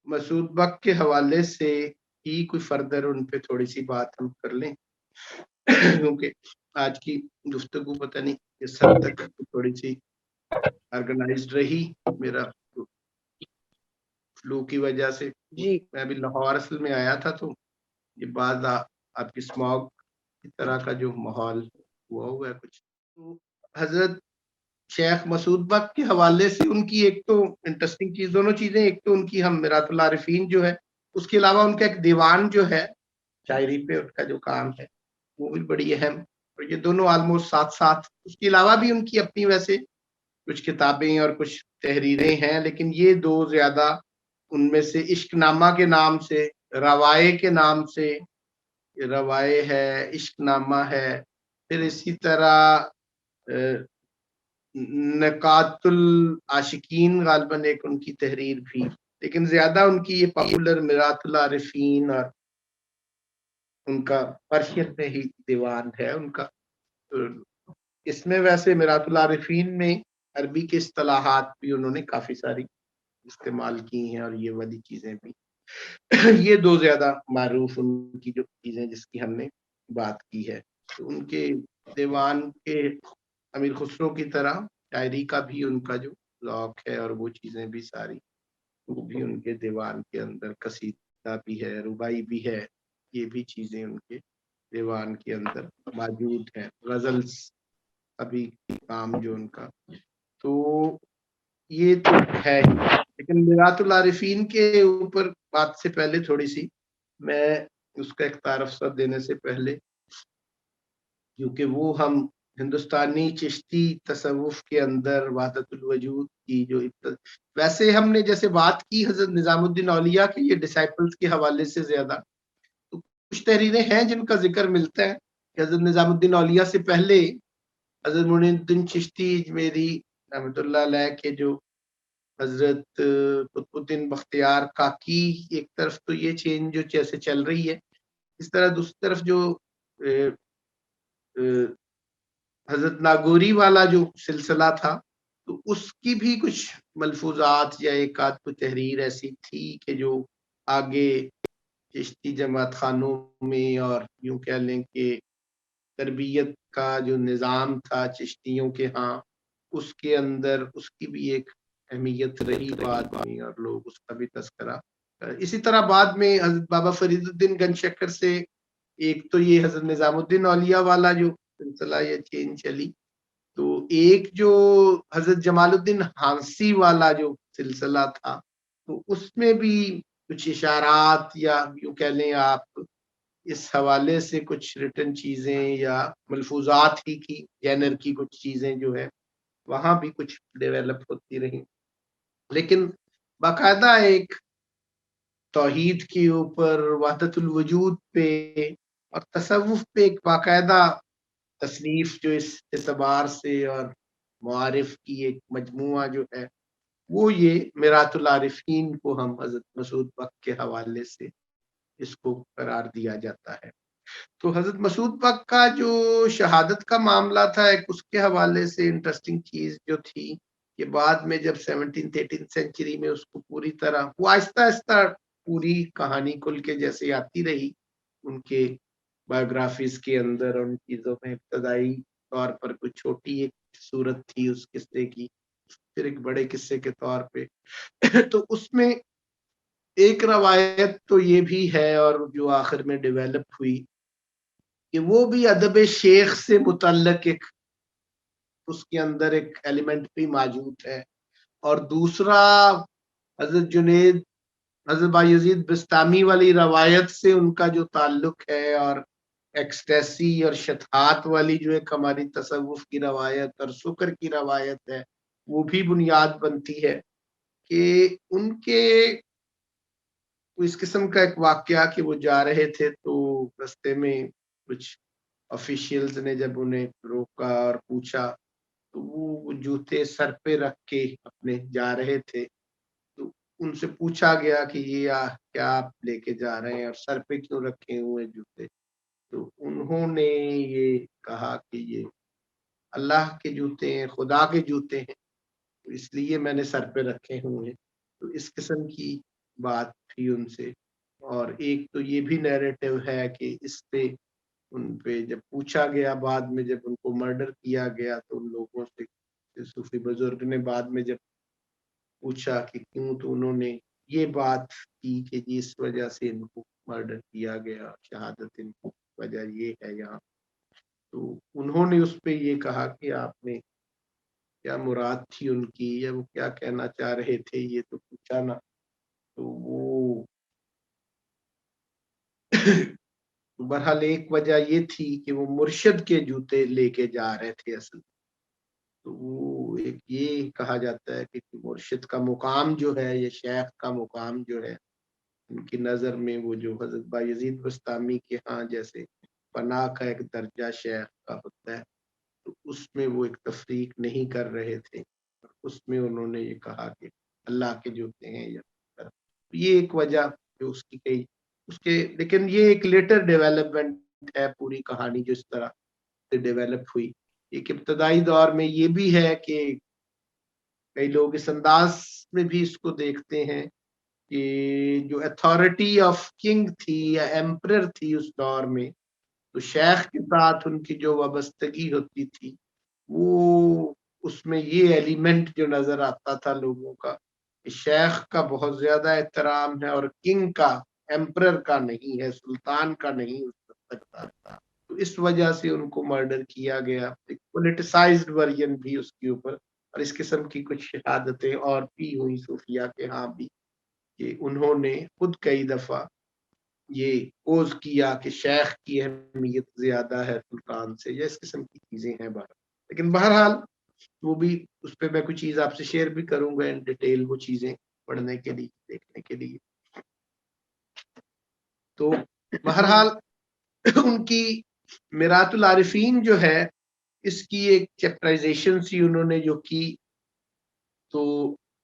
مسعود بک کے حوالے سے ہی کوئی فردر ان پہ تھوڑی سی بات ہم کر لیں، کیونکہ آج کی گفتگو پتہ نہیں اس حد تک تھوڑی سی آرگنائزڈ رہی، میرا فلو کی وجہ سے جی میں ابھی لاہور اصل میں آیا تھا، تو یہ بعض آپ کی اسموگ کی طرح کا جو ماحول ہوا ہے کچھ، تو حضرت شیخ مسعود بک کے حوالے سے ان کی ایک تو انٹرسٹنگ چیز، دونوں چیزیں، ایک تو ان کی ہم میرات العارفین جو ہے، اس کے علاوہ ان کا ایک دیوان جو ہے شاعری پہ ان کا جو کام ہے وہ بھی بڑی اہم، اور یہ دونوں آلموسٹ ساتھ ساتھ، اس کے علاوہ بھی ان کی اپنی ویسے کچھ کتابیں اور کچھ تحریریں ہیں، لیکن یہ دو زیادہ ان میں سے عشق نامہ کے نام سے، روائے کے نام سے، روائے ہے، عشق نامہ ہے، پھر اسی طرح نکات العاشقین غالباً ایک ان کی تحریر بھی، لیکن زیادہ ان کی یہ پاپولر میرات العارفین اور ان کا پرشین میں ہی دیوان ہے ان کا۔ اس میں ویسے میرات العارفین میں عربی کے اصطلاحات بھی انہوں نے کافی ساری استعمال کی ہیں، اور یہ والی چیزیں بھی، یہ دو زیادہ معروف ان کی جو چیزیں جس کی ہم نے بات کی ہے۔ تو ان کے دیوان کے امیر خسرو کی طرح شاعری کا بھی ان کا جو ذوق ہے، اور وہ چیزیں بھی ساری وہ بھی ان کے دیوان کے اندر، قصیدہ بھی ہے، ربائی بھی ہے، یہ بھی چیزیں ان کے دیوان کے اندر موجود ہیں، غزلس ابھی کام جو ان کا، تو یہ تو ہے ہی۔ لیکن میرات العارفین کے اوپر بات سے پہلے تھوڑی سی میں اس کا ایک تعارف سا دینے سے پہلے، کیونکہ وہ ہم ہندوستانی چشتی تصوف کے اندر وحدت الوجود کی جو ویسے ہم نے جیسے بات کی حضرت نظام الدین اولیاء کے یہ ڈسائپلز کے حوالے سے زیادہ، تو کچھ تحریریں ہیں جن کا ذکر ملتا ہے کہ حضرت نظام الدین اولیاء سے پہلے حضرت معین الدین چشتی اجمیری رحمۃ اللہ علیہ کے جو حضرت قطب الدین بختیار کاکی، ایک طرف تو یہ چینج جو جیسے چل رہی ہے، اس طرح دوسری طرف جو حضرت ناگوری والا جو سلسلہ تھا، تو اس کی بھی کچھ ملفوظات یا ایک آدھ کوئی تحریر ایسی تھی کہ جو آگے چشتی جماعت خانوں میں، اور یوں کہہ لیں کہ تربیت کا جو نظام تھا چشتیوں کے ہاں، اس کے اندر اس کی بھی ایک اہمیت رہی بعد میں، اور لوگ اس کا بھی تذکرہ۔ اسی طرح بعد میں حضرت بابا فرید الدین گنج شکر سے ایک تو یہ حضرت نظام الدین اولیاء والا جو سلسلہ یا چین چلی، تو ایک جو حضرت جمال الدین ہانسی والا جو سلسلہ تھا، تو اس میں بھی کچھ اشارات یا یوں کہہ لیں آپ اس حوالے سے کچھ ریٹن چیزیں یا ملفوظات ہی کی جینر کی کچھ چیزیں جو ہے وہاں بھی کچھ ڈیولپ ہوتی رہی، لیکن باقاعدہ ایک توحید کے اوپر، وحدت الوجود پہ اور تصوف پہ ایک باقاعدہ تصنیف جو اس اعتبار سے اور معارف کی ایک مجموعہ جو ہے وہ یہ میرات العارفین کو ہم حضرت مسعود بک کے حوالے سے اس کو قرار دیا جاتا ہے۔ تو حضرت مسعود بک کا جو شہادت کا معاملہ تھا، ایک اس کے حوالے سے انٹرسٹنگ چیز جو تھی کہ بعد میں جب 17th-18th سینچری میں اس کو پوری طرح وہ آہستہ آہستہ پوری کہانی کل کے جیسے آتی رہی ان کے بایوگرافیز کے اندر، اور ان چیزوں میں ابتدائی طور پر کوئی چھوٹی ایک صورت تھی اس قصے کی، پھر ایک بڑے قصے کے طور پہ تو اس میں ایک روایت تو یہ بھی ہے، اور جو آخر میں ڈیولپ ہوئی کہ وہ بھی ادب شیخ سے متعلق ایک اس کے اندر ایک ایلیمنٹ بھی موجود ہے، اور دوسرا حضرت جنید، حضرت بایزید بستامی والی روایت سے ان کا جو تعلق ہے، اور ایکسٹیسی اور شطحات والی جو ایک ہماری تصوف کی روایت اور سکر کی روایت ہے، وہ بھی بنیاد بنتی ہے کہ ان کے اس قسم کا ایک واقعہ کہ وہ جا رہے تھے تو رستے میں کچھ آفیشیلز نے جب انہیں روکا اور پوچھا، تو وہ جوتے سر پہ رکھ کے اپنے جا رہے تھے، تو ان سے پوچھا گیا کہ یہ کیا آپ لے کے جا رہے ہیں اور سر پہ کیوں رکھے ہوئے جوتے، تو انہوں نے یہ کہا کہ یہ اللہ کے جوتے ہیں، خدا کے جوتے ہیں، تو اس لیے میں نے سر پہ رکھے ہوئے ہیں۔ تو اس قسم کی بات تھی ان سے. اور ایک تو یہ بھی نیریٹو ہے کہ اس پہ ان پہ جب پوچھا گیا بعد میں جب ان کو مرڈر کیا گیا تو ان لوگوں سے صوفی بزرگ نے بعد میں جب پوچھا کہ کیوں تو انہوں نے یہ بات کی کہ جس وجہ سے ان کو مرڈر کیا گیا, شہادت ان کی وجہ یہ ہے یہاں. تو انہوں نے اس پہ یہ کہا کہ آپ نے کیا مراد تھی ان کی یا وہ کیا کہنا چاہ رہے تھے یہ تو پوچھا نا. تو وہ بہرحال ایک وجہ یہ تھی کہ وہ مرشد کے جوتے لے کے جا رہے تھے اصل. تو وہ ایک یہ کہا جاتا ہے کہ مرشد کا مقام جو ہے یا شیخ کا مقام جو ہے ان کی نظر میں وہ جو حضرت بایزید بستامی کے ہاں جیسے پناہ کا ایک درجہ شیخ کا ہوتا ہے تو اس میں وہ ایک تفریق نہیں کر رہے تھے. اس میں انہوں نے یہ کہا کہ اللہ کے جوتے ہیں یا یہ ایک وجہ جو اس کی کئی اس کے. لیکن یہ ایک لیٹر ڈیولپمنٹ ہے پوری کہانی جو اس طرح سے ڈیولپ ہوئی. ایک ابتدائی دور میں یہ بھی ہے کہ کئی لوگ اس انداز میں بھی اس کو دیکھتے ہیں کہ جو اتھارٹی آف کنگ تھی یا ایمپرر تھی اس دور میں تو شیخ کے ساتھ ان کی جو وابستگی ہوتی تھی وہ اس میں یہ ایلیمنٹ جو نظر آتا تھا لوگوں کا کہ شیخ کا بہت زیادہ احترام ہے اور کنگ کا ایمپرر کا نہیں ہے, سلطان کا نہیں ہو سکتا تھا. تو اس وجہ سے ان کو مرڈر کیا گیا. ایک پولیٹیسائزڈ ورژن بھی اس کے اوپر اور اس قسم کی کچھ شہادتیں اور بھی ہوئی صوفیہ کے ہاں بھی کہ انہوں نے خود کئی دفعہ یہ پوز کیا کہ شیخ کی اہمیت زیادہ ہے سلطان سے یا اس قسم کی چیزیں ہیں باہر. لیکن بہرحال وہ بھی اس پہ میں کچھ چیز آپ سے شیئر بھی کروں گا ان ڈیٹیل وہ چیزیں پڑھنے کے لیے دیکھنے کے لیے. تو بہرحال ان کی میرات العارفین جو ہے اس کی ایک چیپٹرائزیشن سی انہوں نے جو کی تو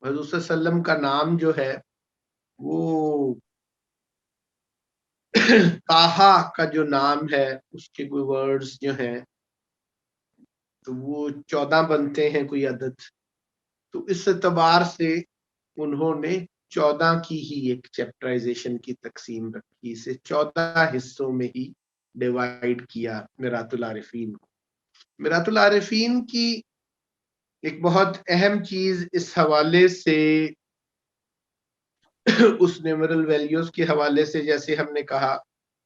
حضور صلی اللہ علیہ وسلم کا نام جو ہے وہ تاہا کا جو نام ہے اس کے کوئی ورڈز جو ہیں تو وہ 14 بنتے ہیں کوئی عدد. تو اس اعتبار سے انہوں نے 14 کی ہی ایک چیپٹرائزیشن کی تقسیم رکھی, اسے 14 حصوں میں ہی ڈیوائیڈ کیا میرات العارفین کو. میرات العارفین کی ایک بہت اہم چیز اس حوالے سے اس نیورل ویلیوز کے حوالے سے جیسے ہم نے کہا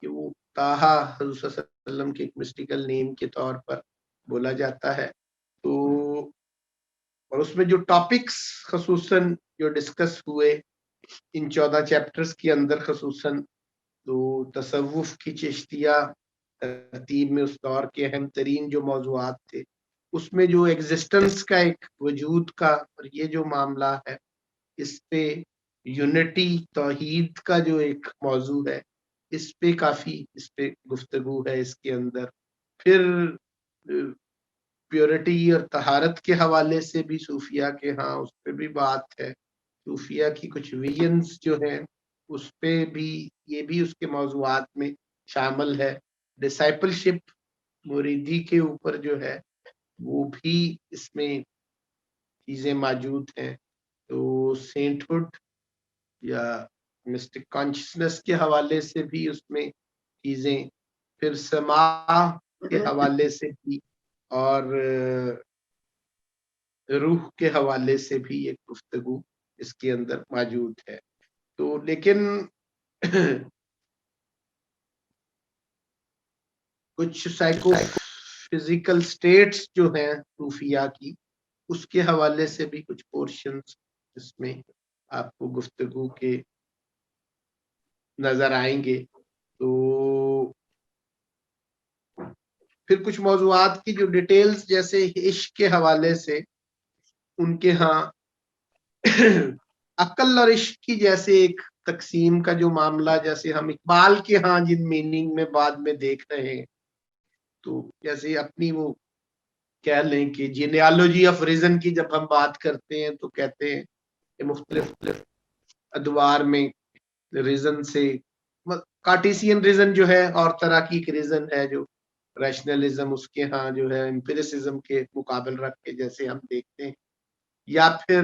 کہ وہ تاہا حضور صلی اللہ علیہ وسلم کے ایک مسٹیکل نیم کے طور پر بولا جاتا ہے. تو اور اس میں جو ٹاپکس خصوصاً جو ڈسکس ہوئے ان 14 چیپٹرز کے اندر خصوصاً تو تصوف کی چشتیہ ترتیب میں اس دور کے اہم ترین جو موضوعات تھے اس میں جو ایگزسٹنس کا ایک وجود کا اور یہ جو معاملہ ہے اس پہ یونٹی توحید کا جو ایک موضوع ہے اس پہ کافی اس پہ گفتگو ہے اس کے اندر. پھر پیورٹی اور طہارت کے حوالے سے بھی صوفیہ کے ہاں اس پہ بھی بات ہے. صوفیہ کی کچھ ویژنز جو ہیں اس پہ بھی یہ بھی اس کے موضوعات میں شامل ہے. ڈسائپل شپ مریدی کے اوپر جو ہے وہ بھی اس میں چیزیں موجود ہیں. تو سینٹ ہوڈ یا مسٹک کانشسنس کے حوالے سے بھی اس میں چیزیں, پھر سماع کے حوالے سے بھی اور روح کے حوالے سے بھی ایک گفتگو اس کے اندر موجود ہے. تو لیکن کچھ سائیکو فزیکل سٹیٹس جو ہیں صوفیہ کی اس کے حوالے سے بھی کچھ پورشنز اس میں آپ کو گفتگو کے نظر آئیں گے. تو پھر کچھ موضوعات کی جو ڈیٹیلز جیسے عشق کے حوالے سے ان کے ہاں عقل اور عشق کی جیسے ایک تقسیم کا جو معاملہ جیسے ہم اقبال کے ہاں جن میننگ میں بعد میں دیکھ رہے ہیں تو جیسے اپنی وہ کہہ لیں کہ جینیالوجی آف ریزن کی جب ہم بات کرتے ہیں تو کہتے ہیں کہ مختلف ادوار میں ریزن سے کارٹیسین ریزن جو ہے اور طرح کی ایک ریزن ہے جو ریشنلزم اس کے ہاں جو ہے امپیریسزم کے مقابل رکھ کے جیسے ہم دیکھتے ہیں, یا پھر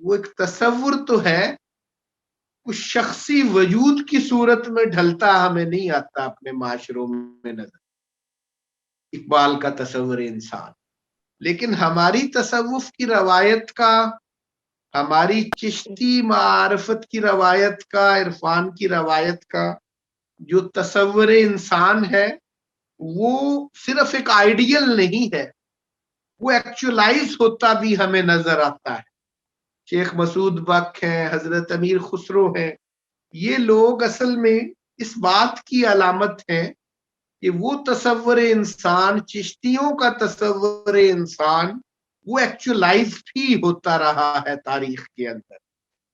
وہ ایک تصور تو ہے، کچھ شخصی وجود کی صورت میں ڈھلتا ہمیں نہیں آتا اپنے معاشروں میں نظر، اقبال کا تصور انسان. لیکن ہماری تصوف کی روایت کا، ہماری چشتی معرفت کی روایت کا، عرفان کی روایت کا جو تصور انسان ہے وہ صرف ایک آئیڈیل نہیں ہے، وہ ایکچولائز ہوتا بھی ہمیں نظر آتا ہے. شیخ مسعود بک ہیں، حضرت امیر خسرو ہیں، یہ لوگ اصل میں اس بات کی علامت ہیں کہ وہ تصور انسان، چشتیوں کا تصور انسان، وہ ایکچولائز بھی ہوتا رہا ہے تاریخ کے اندر،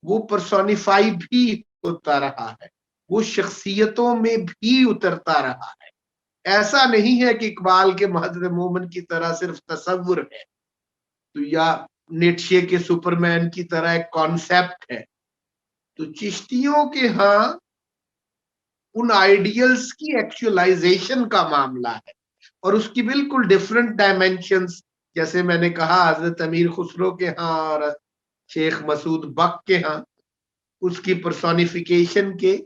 وہ پرسونیفائی بھی ہوتا رہا ہے، وہ شخصیتوں میں بھی اترتا رہا ہے. ایسا نہیں ہے کہ اقبال کے محضر مومن کی طرح صرف تصور ہے تو یا نیٹشے کے سپرمین کی طرح ایک کانسیپٹ ہے. تو چشتیوں کے ہاں ان آئیڈیلز کی ایکچولائزیشن کا معاملہ ہے، اور اس کی بالکل ڈفرنٹ ڈائمینشنز، جیسے میں نے کہا حضرت امیر خسرو کے ہاں اور شیخ مسعود بک کے ہاں اس کی پرسونیفیکیشن کے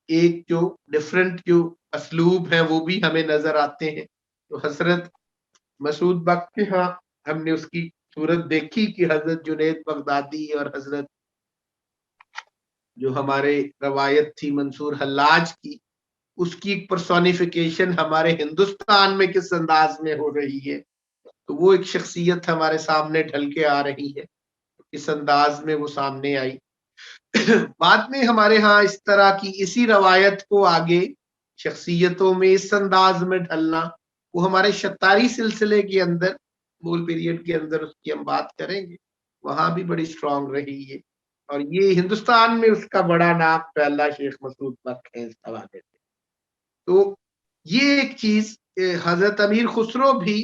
ایک جو ڈفرنٹ جو اسلوب ہیں وہ بھی ہمیں نظر آتے ہیں. تو حضرت مسعود بک کے ہاں ہم نے اس کی صورت دیکھی کہ حضرت جنید بغدادی اور حضرت جو ہمارے روایت تھی منصور حلاج کی، اس کی پرسونیفیکیشن ہمارے ہندوستان میں کس انداز میں ہو رہی ہے. تو وہ ایک شخصیت ہمارے سامنے ڈھل کے آ رہی ہے، اس انداز میں وہ سامنے آئی. بعد میں ہمارے ہاں اس طرح کی اسی روایت کو آگے شخصیتوں میں اس انداز میں ڈھلنا، وہ ہمارے شتاری سلسلے کے اندر، مول پیریڈ کے اندر اس کی ہم بات کریں گے، وہاں بھی بڑی اسٹرانگ رہی ہے. اور یہ ہندوستان میں اس کا بڑا نام پہلا شیخ مسعود بک ہے اس حوالے سے. تو یہ ایک چیز، حضرت امیر خسرو بھی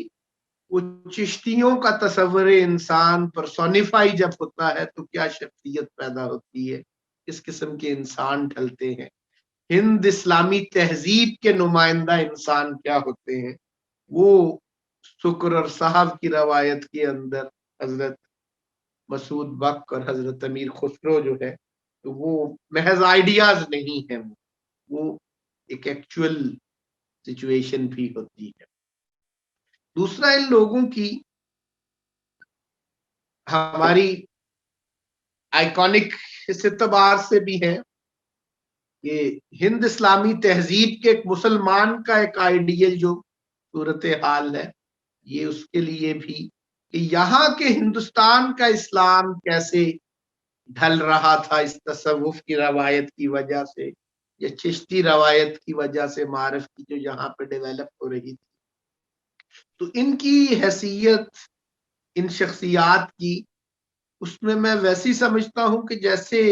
وہ چشتیوں کا تصور انسان پرسونیفائی جب ہوتا ہے تو کیا شخصیت پیدا ہوتی ہے، اس قسم کے انسان ڈھلتے ہیں. ہند اسلامی تہذیب کے نمائندہ انسان کیا ہوتے ہیں، وہ شکر اور صاحب کی روایت کے اندر حضرت مسعود بک اور حضرت امیر خسرو جو ہے تو وہ محض آئیڈیاز نہیں ہیں، وہ ایک ایکچوئل سچویشن بھی ہوتی ہے. دوسرا ان لوگوں کی ہماری آئیکونک اس اعتبار سے بھی ہے کہ ہند اسلامی تہذیب کے ایک مسلمان کا ایک آئیڈیل جو صورتحال ہے، یہ اس کے لیے بھی کہ یہاں کے ہندوستان کا اسلام کیسے ڈھل رہا تھا اس تصوف کی روایت کی وجہ سے یا چشتی روایت کی وجہ سے، معرف کی جو یہاں پہ ڈیولپ ہو رہی تھی. تو ان کی حیثیت، ان شخصیات کی، اس میں ویسی سمجھتا ہوں کہ جیسے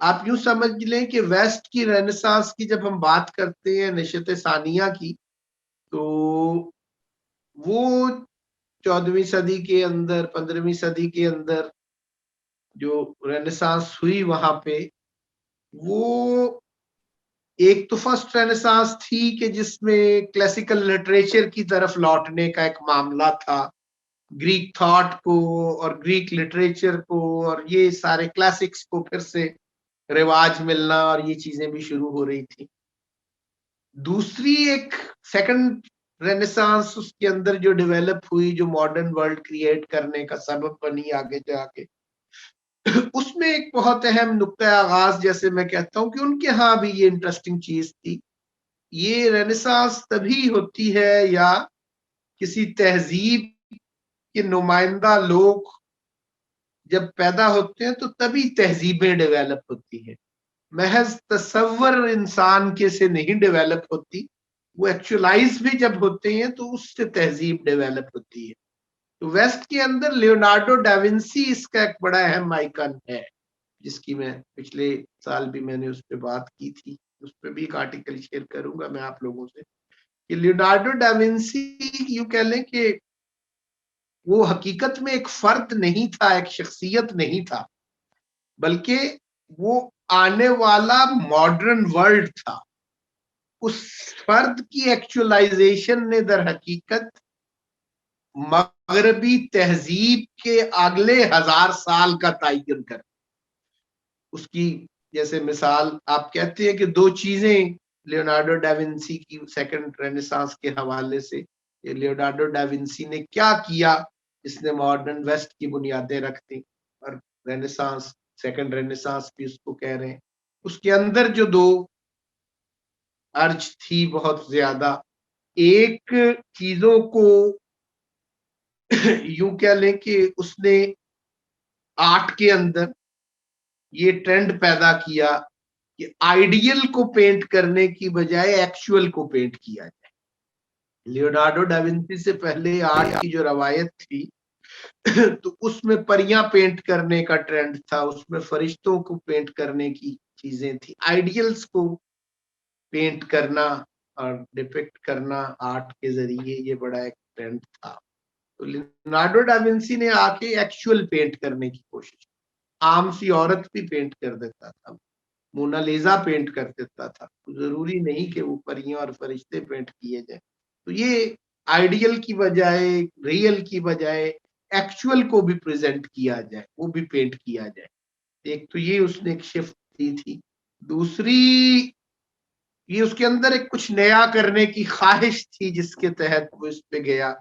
آپ یوں سمجھ لیں کہ ویسٹ کی رینیسانس کی جب ہم بات کرتے ہیں، نشت ثانیہ کی، تو وہ 14ویں صدی کے اندر، 15ویں صدی کے اندر جو رینیسانس ہوئی وہاں پہ، وہ ایک تو فرسٹ رینیسانس تھی کہ جس میں کلاسیکل لٹریچر کی طرف لوٹنے کا ایک معاملہ تھا، گریک تھاٹ کو اور گریک لٹریچر کو اور یہ سارے کلاسکس کو پھر سے رواج ملنا اور یہ چیزیں بھی شروع ہو رہی تھی. دوسری ایک سیکنڈ رینیسانس اس کے اندر جو ڈیولپ ہوئی، جو ماڈرن ورلڈ کریٹ کرنے کا سبب بنی آگے جا کے، اس میں ایک بہت اہم نقطہ آغاز جیسے میں کہتا ہوں کہ ان کے ہاں بھی یہ انٹرسٹنگ چیز تھی. یہ رینیسانس تبھی ہوتی ہے یا کسی تہذیب کے نمائندہ لوگ جب پیدا ہوتے ہیں تو تبھی تہذیبیں ڈیولپ ہوتی ہیں، محض تصور انسان کے سے نہیں ڈیولپ ہوتی، وہ ایکچولائز بھی جب ہوتے ہیں تو اس سے تہذیب ڈیولپ ہوتی ہے. تو ویسٹ کے اندر لیونارڈو ڈاونسی اس کا ایک بڑا اہم آئیکن ہے، جس کی میں پچھلے سال بھی میں نے اس پہ بات کی تھی، اس پہ بھی ایک آرٹیکل شیئر کروں گا میں آپ لوگوں سے کہ لیونارڈو ڈاونسی یوں کہہ لیں کہ وہ حقیقت میں ایک فرد نہیں تھا، ایک شخصیت نہیں تھا، بلکہ وہ آنے والا ماڈرن ورلڈ تھا. اس فرد کی ایکچولائزیشن نے در حقیقت مغربی تہذیب کے اگلے 1000 سال کا تعین کر اس کی، جیسے مثال آپ کہتے ہیں کہ 2 چیزیں لیونارڈو ڈاونسی کی سیکنڈ رینیسانس کے حوالے سے، لیونارڈو ڈاونسی نے کیا کیا اس نے ماڈرن ویسٹ کی بنیادیں رکھ دی، اور رینیسانس سیکنڈ رینیسانس بھی اس کو کہہ رہے ہیں. اس کے اندر جو 2 ارج تھی بہت زیادہ، ایک چیزوں کو یوں کہہ لیں کہ اس نے آرٹ کے اندر یہ ٹرینڈ پیدا کیا کہ آئیڈیل کو پینٹ کرنے کی بجائے ایکچوئل کو پینٹ کیا جائے. لیونارڈو ڈاونسی سے پہلے آرٹ کی جو روایت تھی تو اس میں پریاں پینٹ کرنے کا ٹرینڈ تھا، اس میں فرشتوں کو پینٹ کرنے کی چیزیں تھی، آئیڈیلز کو پینٹ کرنا اور ڈپکٹ کرنا آرٹ کے ذریعے یہ بڑا ایک ٹرینڈ تھا. تو لیونارڈو ڈاونسی نے آ کے ایکچوئل پینٹ کرنے کی کوشش، عام سی عورت بھی پینٹ کر دیتا تھا، مونالیزا پینٹ کر دیتا تھا، ضروری نہیں کہ وہ پریاں اور فرشتے پینٹ کیے جائیں. تو یہ آئیڈیل کی بجائے، ریئل کی بجائے ایکچوئل کو بھی پریزنٹ کیا جائے، وہ بھی پینٹ کیا جائے. ایک تو یہ اس نے ایک شفٹ دی تھی. دوسری یہ اس کے اندر ایک کچھ نیا کرنے کی خواہش تھی جس کے تحت وہ اس پہ گیا.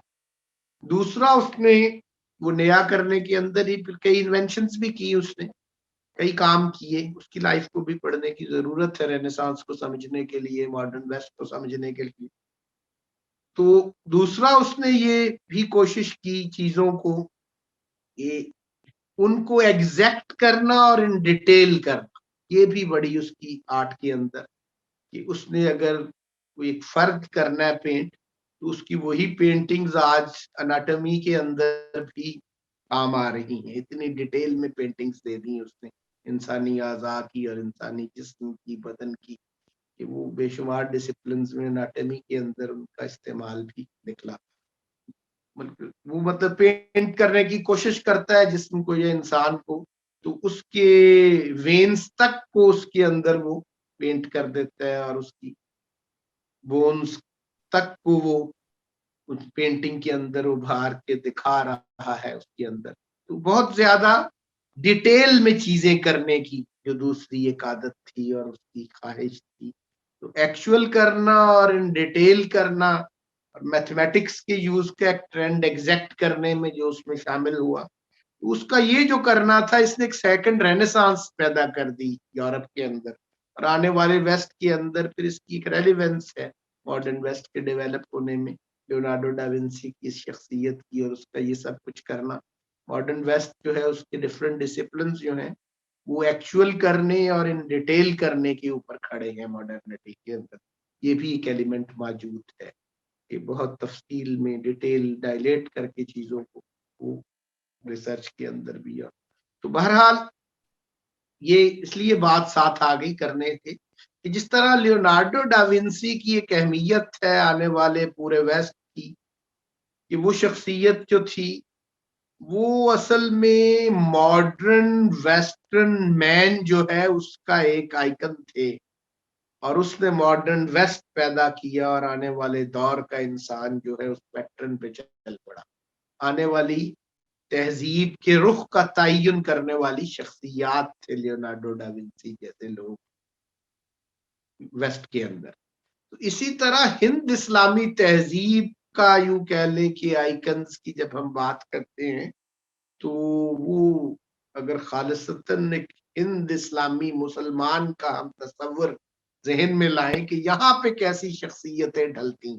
دوسرا اس نے وہ نیا کرنے کے اندر ہی پھر کئی انوینشنز بھی کی، اس نے کئی کام کیے. اس کی لائف کو بھی پڑھنے کی ضرورت ہے رینیسانس کو سمجھنے کے لیے، ماڈرن ویسٹ کو سمجھنے کے لیے. تو دوسرا اس نے یہ بھی کوشش کی چیزوں کو ان کو ایگزیکٹ کرنا اور ان ڈیٹیل کرنا، یہ بھی بڑی اس کی آرٹ کے اندر کہ اس نے اگر کوئی ایک فرد کرنا ہے پینٹ تو اس کی وہی پینٹنگز آج اناٹمی کے اندر بھی کام آ رہی ہیں. اتنی ڈیٹیل میں پینٹنگز دے دی اس نے انسانی اعضاء کی اور انسانی جسم کی، بدن کی، کہ وہ بے شمار ڈسپلنز میں اناٹمی کے اندر ان کا استعمال بھی نکلا. وہ مطلب پینٹ کرنے کی کوشش کرتا ہے جسم کو یا انسان کو، تو اس کے وینز تک کو اس کے اندر وہ پینٹ کر دیتا ہے اور اس کی بونز تک کو وہ پینٹنگ کے اندر ابھار کے دکھا رہا ہے اس کے اندر. تو بہت زیادہ ڈیٹیل میں چیزیں کرنے کی جو دوسری ایک عادت تھی اور اس کی خواہش تھی. تو ایکچوئل کرنا اور ان ڈیٹیل کرنا اور میتھمیٹکس کے یوز کا ایک ٹرینڈ ایگزیکٹ کرنے میں جو اس میں شامل ہوا، اس کا یہ جو کرنا تھا اس نے ایک سیکنڈ رینیسانس پیدا کر دی یورپ کے اندر، اور آنے والے ویسٹ کے اندر پھر اس کی ایک ریلیونس ہے ماڈرن ویسٹ کے ڈیولپ ہونے میں، لیونارڈو ڈاونسی کی شخصیت کی اور اس کا یہ سب کچھ کرنا. ماڈرن ویسٹ جو ہے اس کے ڈفرینٹ ڈسپلنز جو ہیں وہ ایکچوئل کرنے اور ان ڈیٹیل کرنے کے اوپر کھڑے ہیں ماڈرنٹی کے اندر. یہ بھی ایک ایلیمنٹ موجود ہے کہ بہت تفصیل میں ڈیٹیل ڈائلیٹ کر کے چیزوں کو وہ ریسرچ کے اندر بھی. تو بہرحال یہ اس لیے بات ساتھ آ گئی کرنے کے کہ جس طرح لیونارڈو ڈاونسی کی ایک اہمیت ہے آنے والے پورے ویسٹ کی، کہ وہ شخصیت جو تھی وہ اصل میں ماڈرن ویسٹرن مین جو ہے اس کا ایک آئیکن تھے، اور اس نے ماڈرن ویسٹ پیدا کیا اور آنے والے دور کا انسان جو ہے اس پیٹرن پہ چل پڑا. آنے والی تہذیب کے رخ کا تعین کرنے والی شخصیات تھے لیونارڈو ڈاونسی جیسے لوگ ویسٹ کے اندر. تو اسی طرح ہند اسلامی تہذیب کا یوں کہہ لیں کہ آئیکنز کی جب ہم بات کرتے ہیں تو وہ اگر خالصتاً ہند اسلامی مسلمان کا ہم تصور ذہن میں لائیں کہ یہاں پہ کیسی شخصیتیں ڈھلتی،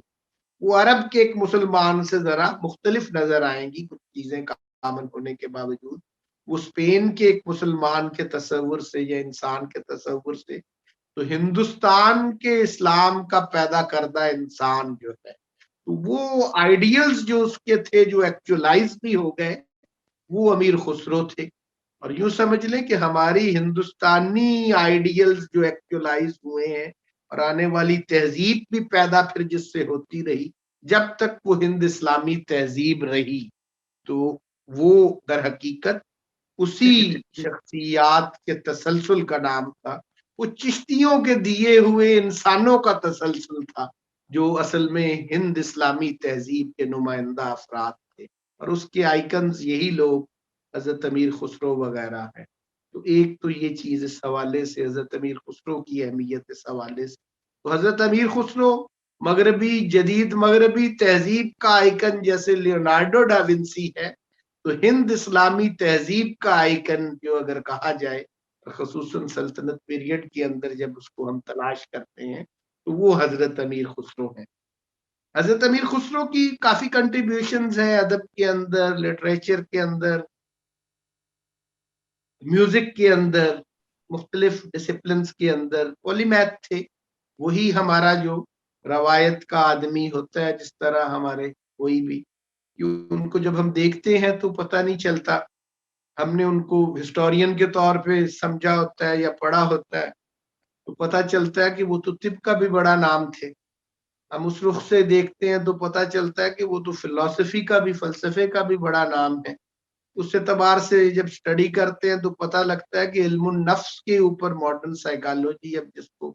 وہ عرب کے ایک مسلمان سے ذرا مختلف نظر آئیں گی کچھ چیزیں کامن ہونے کے باوجود. وہ اسپین کے ایک مسلمان کے تصور سے یا انسان کے تصور سے، تو ہندوستان کے اسلام کا پیدا کردہ انسان جو ہے تو وہ آئیڈیلز جو اس کے تھے جو ایکچولائز بھی ہو گئے وہ امیر خسرو تھے. اور یوں سمجھ لیں کہ ہماری ہندوستانی آئیڈیلز جو ایکچولائز ہوئے ہیں اور آنے والی تہذیب بھی پیدا پھر جس سے ہوتی رہی جب تک وہ ہند اسلامی تہذیب رہی، تو وہ در حقیقت اسی شخصیات کے تسلسل کا نام تھا. وہ چشتیوں کے دیے ہوئے انسانوں کا تسلسل تھا جو اصل میں ہند اسلامی تہذیب کے نمائندہ افراد تھے. اور اس کے آئیکنز یہی لوگ حضرت امیر خسرو وغیرہ ہیں. تو ایک تو یہ چیز اس حوالے سے حضرت امیر خسرو کی اہمیت اس حوالے سے. تو حضرت امیر خسرو مغربی جدید مغربی تہذیب کا آئیکن جیسے لیونارڈو ڈا ونسی ہے، تو ہند اسلامی تہذیب کا آئیکن جو اگر کہا جائے خصوصاً سلطنت پیریڈ کے اندر جب اس کو ہم تلاش کرتے ہیں تو وہ حضرت امیر خسرو ہیں. حضرت امیر خسرو کی کافی کنٹریبیوشنز ہیں ادب کے اندر، لٹریچر کے اندر، میوزک کے اندر، مختلف ڈسپلنز کے اندر. پولیمیتھ تھے. وہی ہمارا جو روایت کا آدمی ہوتا ہے، جس طرح ہمارے کوئی بھی، ان کو جب ہم دیکھتے ہیں تو پتہ نہیں چلتا، ہم نے ان کو ہسٹورین کے طور پہ سمجھا ہوتا ہے یا پڑھا ہوتا ہے تو پتہ چلتا ہے کہ وہ تو طب کا بھی بڑا نام تھے. ہم اس رخ سے دیکھتے ہیں تو پتہ چلتا ہے کہ وہ تو فلسفی کا بھی، فلسفے کا بھی بڑا نام ہے. اس اعتبار سے جب اسٹڈی کرتے ہیں تو پتہ لگتا ہے کہ علم النفس کے اوپر ماڈرن سائیکالوجی اب جس کو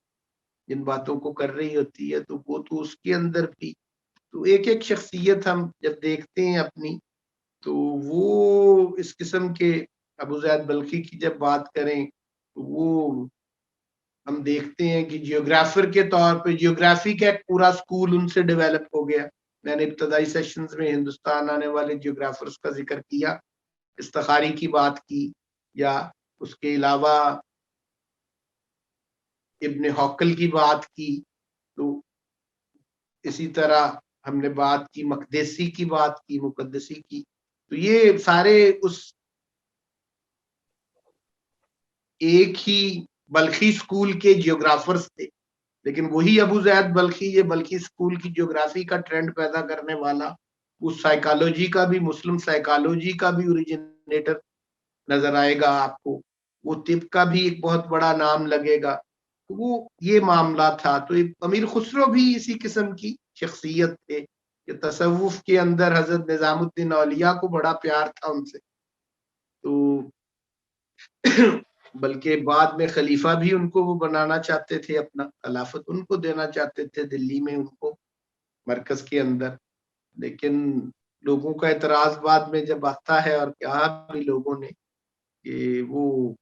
جن باتوں کو کر رہی ہوتی ہے تو وہ تو اس کے اندر بھی. تو ایک ایک شخصیت ہم جب دیکھتے ہیں اپنی، تو وہ اس قسم کے ابو زید بلخی کی جب بات کریں تو وہ ہم دیکھتے ہیں کہ جیوگرافر کے طور پہ جیوگرافی کا ایک پورا سکول ان سے ڈیولپ ہو گیا. میں نے ابتدائی سیشنز میں ہندوستان آنے والے جیوگرافرز کا ذکر کیا، استخاری کی بات کی، یا اس کے علاوہ ابن حوقل کی بات کی. تو اسی طرح ہم نے بات کی مقدسی کی بات کی، مقدسی کی. تو یہ سارے اس ایک ہی بلخی سکول کے جیوگرافرز تھے، لیکن وہی ابو زید بلخی یہ بلخی سکول کی جیوگرافی کا ٹرینڈ پیدا کرنے والا، اس سائیکالوجی کا بھی، مسلم سائیکالوجی کا بھی اوریجنیٹر نظر آئے گا آپ کو. وہ طب کا بھی ایک بہت بڑا نام لگے گا. تو وہ یہ معاملہ تھا. تو امیر خسرو بھی اسی قسم کی شخصیت تھے کہ تصوف کے اندر حضرت نظام الدین اولیاء کو بڑا پیار تھا ان سے. تو بلکہ بعد میں خلیفہ بھی ان کو وہ بنانا چاہتے تھے، اپنا خلافت ان کو دینا چاہتے تھے دلی میں ان کو، مرکز کے اندر. لیکن لوگوں کا اعتراض بعد میں جب آتا ہے، اور کہا بھی لوگوں نے کہ وہ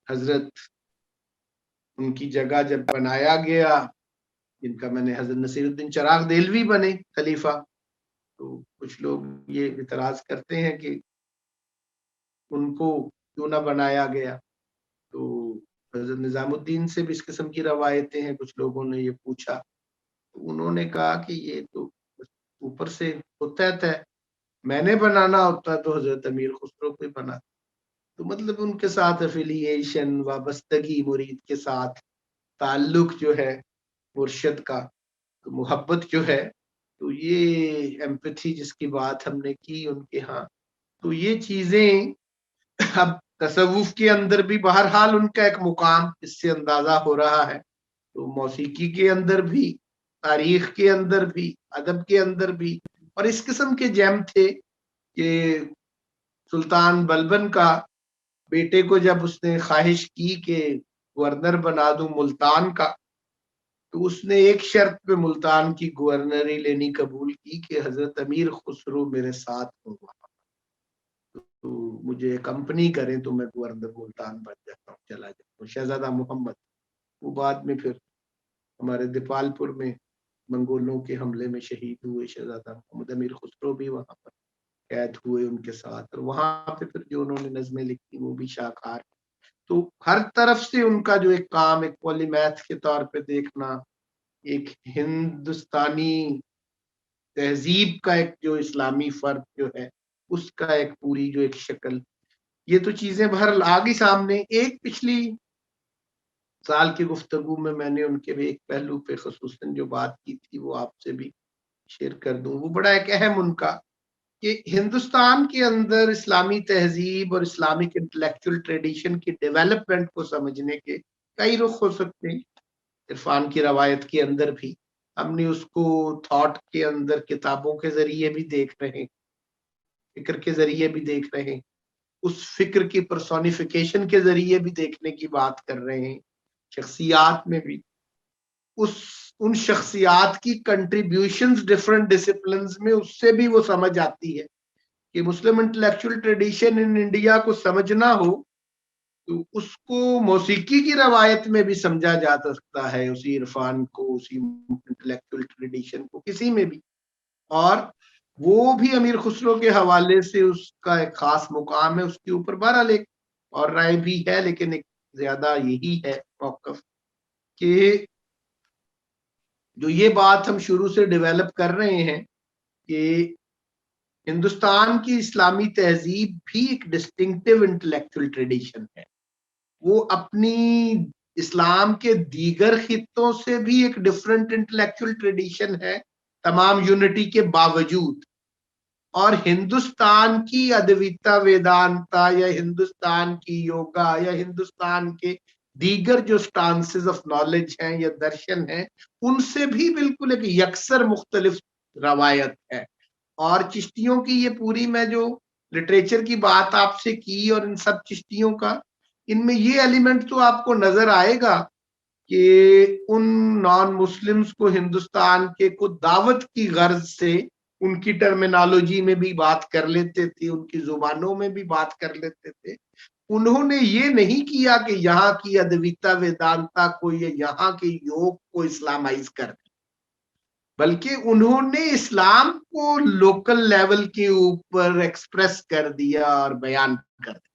حضرت ان کی جگہ جب بنایا گیا، جن کا میں نے حضرت نصیر الدین چراغ دہلوی بنے خلیفہ، تو کچھ لوگ یہ اعتراض کرتے ہیں کہ ان کو کیوں نہ بنایا گیا. تو حضرت نظام الدین سے بھی اس قسم کی روایتیں ہیں. کچھ لوگوں نے یہ پوچھا تو انہوں نے کہا کہ یہ تو اوپر سے ہوتا ہے، میں نے بنانا ہوتا تو حضرت امیر خسرو کو بنا. تو مطلب ان کے ساتھ افیلیشن، وابستگی، مرید کے ساتھ تعلق جو ہے مرشد کا، تو محبت جو ہے، تو یہ ایمپتھی جس کی بات ہم نے کی ان کے ہاں، تو یہ چیزیں اب تصوف کے اندر بھی بہرحال ان کا ایک مقام اس سے اندازہ ہو رہا ہے. تو موسیقی کے اندر بھی، تاریخ کے اندر بھی، ادب کے اندر بھی. اور اس قسم کے جیم تھے کہ سلطان بلبن کا بیٹے کو جب اس نے خواہش کی کہ گورنر بنا دوں ملتان کا، تو اس نے ایک شرط پہ ملتان کی گورنری لینی قبول کی کہ حضرت امیر خسرو میرے ساتھ ہوگا، تو مجھے کمپنی کریں تو میں گورنر ملتان بن جاتا ہوں، چلا جاتا ہوں. شہزادہ محمد، وہ بعد میں پھر ہمارے دیپال پور میں منگولوں کے حملے میں شہید ہوئے. شہزادہ محمد امیر خسرو بھی وہاں پر قید ہوئے ان کے ساتھ، اور وہاں پہ پھر جو انہوں نے نظمیں لکھی وہ بھی شاہکار. تو ہر طرف سے ان کا جو ایک کام، ایک پولیمیتھ کے طور پہ دیکھنا، ایک ہندوستانی تہذیب کا ایک جو اسلامی فرد جو ہے اس کا ایک پوری جو ایک شکل، یہ تو چیزیں بہرحال آ گئی سامنے. ایک پچھلی سال کی گفتگو میں نے ان کے بھی ایک پہلو پہ خصوصاً جو بات کی تھی وہ آپ سے بھی شیئر کر دوں. وہ بڑا ایک اہم ان کا کہ ہندوستان کے اندر اسلامی تہذیب اور اسلامک انٹلیکچوئل ٹریڈیشن کی ڈیولپمنٹ کو سمجھنے کے کئی رخ ہو سکتے ہیں. عرفان کی روایت کے اندر بھی ہم نے اس کو تھاٹ کے اندر کتابوں کے ذریعے بھی دیکھ رہے ہیں، فکر کے ذریعے بھی دیکھ رہے ہیں، اس فکر کی پرسونیفیکیشن کے ذریعے بھی دیکھنے کی بات کر رہے ہیں، شخصیات میں بھی اس ان شخصیات کی کنٹریبیوشنز ڈفرنٹ ڈسپلنز میں، اس سے بھی وہ سمجھ آتی ہے کہ مسلم انٹلیکچوئل ٹریڈیشن ان انڈیا کو سمجھنا ہو تو اس کو موسیقی کی روایت میں بھی سمجھا جا سکتا ہے، اسی عرفان کو، اسی انٹلیکچوئل ٹریڈیشن کو، کسی میں بھی. اور وہ بھی امیر خسرو کے حوالے سے اس کا ایک خاص مقام ہے. اس کے اوپر بہرحال ایک اور رائے بھی ہے، لیکن ایک زیادہ یہی ہے موقف کہ جو یہ بات ہم شروع سے ڈیولپ کر رہے ہیں کہ ہندوستان کی اسلامی تہذیب بھی ایک ڈسٹنکٹیو انٹلیکچوئل ٹریڈیشن ہے. وہ اپنی اسلام کے دیگر خطوں سے بھی ایک ڈفرنٹ انٹلیکچوئل ٹریڈیشن ہے تمام یونٹی کے باوجود. اور ہندوستان کی ادویتا ویدانتا یا ہندوستان کی یوگا یا ہندوستان کے دیگر جو سٹانسز آف نالج ہیں یا درشن ہیں، ان سے بھی بالکل ایک یکسر مختلف روایت ہے. اور چشتیوں کی یہ پوری، میں جو لٹریچر کی بات آپ سے کی اور ان سب چشتیوں کا، ان میں یہ ایلیمنٹ تو آپ کو نظر آئے گا کہ ان نان مسلمز کو ہندوستان کے کو دعوت کی غرض سے ان کی ٹرمینالوجی میں بھی بات کر لیتے تھے، ان کی زبانوں میں بھی بات کر لیتے تھے. انہوں نے یہ نہیں کیا کہ یہاں کی ادویتا ویدانتا کو یا یہاں کے یوگ کو اسلامائز کر دیا، بلکہ انہوں نے اسلام کو لوکل لیول کے اوپر ایکسپریس کر دیا اور بیان کر دیا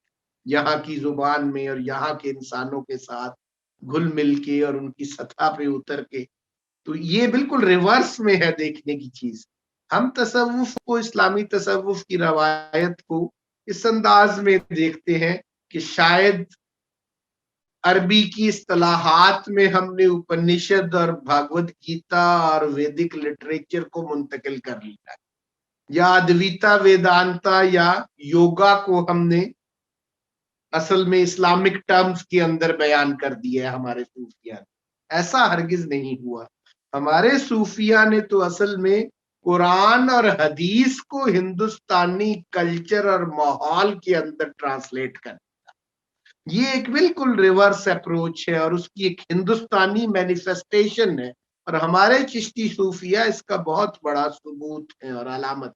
یہاں کی زبان میں اور یہاں کے انسانوں کے ساتھ گھل مل کے اور ان کی سطح پہ اتر کے. تو یہ بالکل ریورس میں ہے دیکھنے کی چیز. ہم تصوف کو، اسلامی تصوف کی روایت کو اس انداز میں دیکھتے ہیں کہ شاید عربی کی اصطلاحات میں ہم نے اپنشد اور بھاگوت گیتا اور ویدک لٹریچر کو منتقل کر لیا، یا ادویتا ویدانتا یا یوگا کو ہم نے اصل میں اسلامک ٹرمز کے اندر بیان کر دیا ہے ہمارے صوفیہ نے. ایسا ہرگز نہیں ہوا. ہمارے صوفیہ نے تو اصل میں قرآن اور حدیث کو ہندوستانی کلچر اور ماحول کے اندر ٹرانسلیٹ کر دیا. یہ ایک بالکل ریورس اپروچ ہے اور اس کی ایک ہندوستانی مینیفیسٹیشن ہے، اور ہمارے چشتی صوفیہ اس کا بہت بڑا ثبوت ہے اور علامت.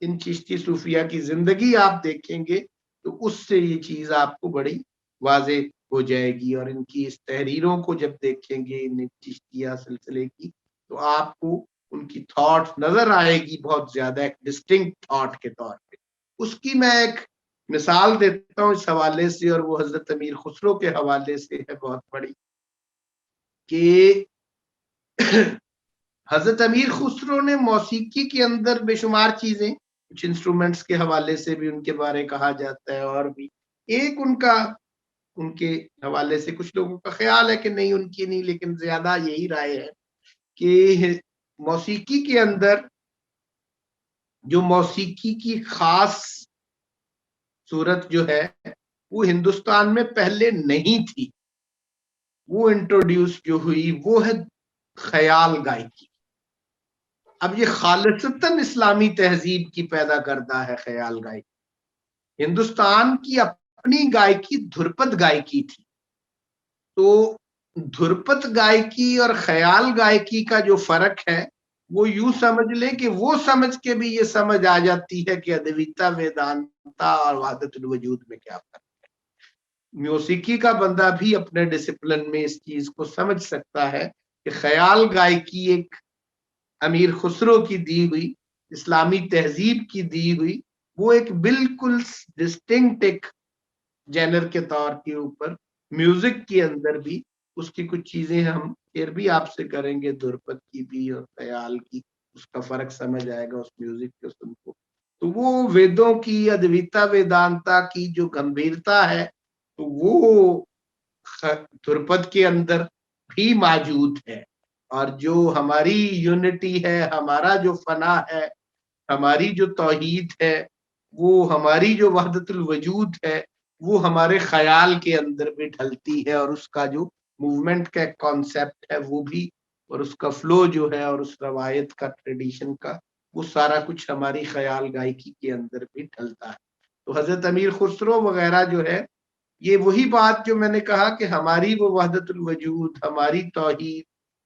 ان چشتی صوفیہ کی زندگی آپ دیکھیں گے تو اس سے یہ چیز آپ کو بڑی واضح ہو جائے گی، اور ان کی اس تحریروں کو جب دیکھیں گے ان چشتیہ سلسلے کی تو آپ کو ان کی تھاٹ نظر آئے گی بہت زیادہ ایک ڈسٹنکٹ تھاٹ کے طور پہ. اس کی میں ایک مثال دیتا ہوں اس حوالے سے، اور وہ حضرت امیر خسرو کے حوالے سے ہے بہت بڑی، کہ حضرت امیر خسرو نے موسیقی کے اندر بے شمار چیزیں، کچھ انسٹرومنٹس کے حوالے سے بھی ان کے بارے کہا جاتا ہے، اور بھی ایک ان کے حوالے سے کچھ لوگوں کا خیال ہے کہ نہیں، ان کی نہیں، لیکن زیادہ یہی رائے ہے کہ موسیقی کے اندر جو موسیقی کی خاص صورت جو ہے وہ ہندوستان میں پہلے نہیں تھی. وہ انٹروڈیوس جو ہوئی وہ ہے خیال گائکی. اب یہ خالصتاً اسلامی تہذیب کی پیدا کردہ ہے خیال گائکی. ہندوستان کی اپنی گائکی دھرپد گائکی تھی. تو دھرپد گائکی اور خیال گائکی کا جو فرق ہے وہ یوں سمجھ لیں کہ وہ سمجھ کے بھی یہ سمجھ آ جاتی ہے کہ ادویتا ویدانتا اور وحدت الوجود میں کیا فرق ہے. موسیقی کا بندہ بھی اپنے ڈسپلن میں اس چیز کو سمجھ سکتا ہے کہ خیال گائکی ایک امیر خسرو کی دی ہوئی، اسلامی تہذیب کی دی ہوئی، وہ ایک بالکل ڈسٹنکٹ ایک جینر کے طور کے اوپر میوزک کے اندر بھی اس کی کچھ چیزیں ہم پھر بھی آپ سے کریں گے، دھرپد کی بھی اور خیال کی، اس کا فرق سمجھ آئے گا اس میوزک کے سن کو. تو وہ ویدوں کی، ادویتا ویدانتا کی جو گمبھیرتا ہے تو وہ دھرپد کے اندر بھی موجود ہے. اور جو ہماری یونٹی ہے، ہمارا جو فنا ہے، ہماری جو توحید ہے، وہ ہماری جو وحدت الوجود ہے، وہ ہمارے خیال کے اندر بھی ڈھلتی ہے، اور اس کا جو موومنٹ کا کانسیپٹ ہے وہ بھی، اور اس کا فلو جو ہے اور اس روایت کا ٹریڈیشن کا، وہ سارا کچھ ہماری خیال گائکی کے اندر بھی ڈھلتا ہے. تو حضرت امیر خسرو وغیرہ جو ہے، یہ وہی بات جو میں نے کہا کہ ہماری وہ وحدت الوجود، ہماری توحید،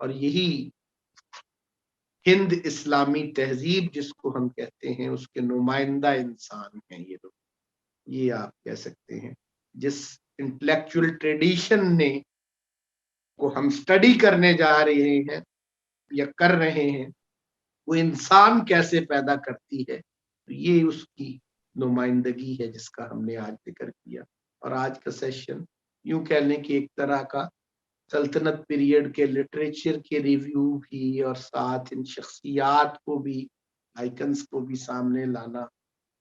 اور یہی ہند اسلامی تہذیب جس کو ہم کہتے ہیں اس کے نمائندہ انسان ہیں یہ لوگ. یہ آپ کہہ سکتے ہیں جس انٹلیکچوئل ٹریڈیشن نے کو ہم اسٹڈی کرنے جا رہے ہیں یا کر رہے ہیں وہ انسان کیسے پیدا کرتی ہے, تو یہ اس کی نمائندگی ہے جس کا ہم نے آج ذکر کیا. اور آج کا سیشن یوں کہہ لیں کہ ایک طرح کا سلطنت پیریڈ کے لٹریچر کے ریویو بھی اور ساتھ ان شخصیات کو بھی, آئیکنز کو بھی سامنے لانا,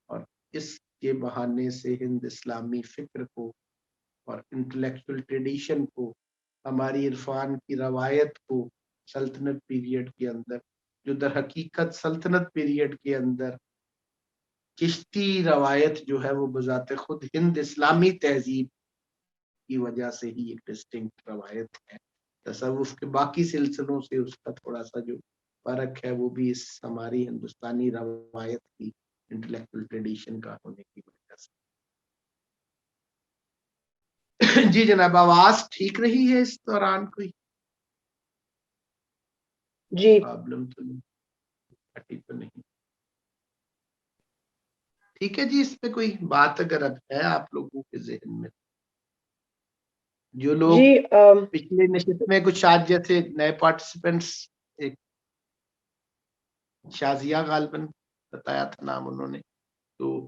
اور اس کے بہانے سے ہند اسلامی فکر کو اور انٹلیکچوئل ٹریڈیشن کو, ہماری عرفان کی روایت کو سلطنت پیریڈ کے اندر, جو در حقیقت سلطنت پیریڈ کے اندر چشتی روایت جو ہے وہ بذات خود ہند اسلامی تہذیب کی وجہ سے ہی ایک ڈسٹنکٹ روایت ہے. تصوف کے باقی سلسلوں سے اس کا تھوڑا سا جو فرق ہے وہ بھی اس ہماری ہندوستانی روایت کی انٹلیکچوئل ٹریڈیشن کا ہونے کی وجہ سے. جی جناب, آواز ٹھیک رہی ہے اس دوران؟ کوئی جی پرابلم تو نہیں؟ ٹھیک ہے جی. اس پہ کوئی بات اگر اب ہے آپ لوگوں کے ذہن میں, جو لوگ جی پچھلے نشست میں کچھ آج جیسے نئے پارٹیسپینٹس, ایک شازیہ غالباً بتایا تھا نام انہوں نے, تو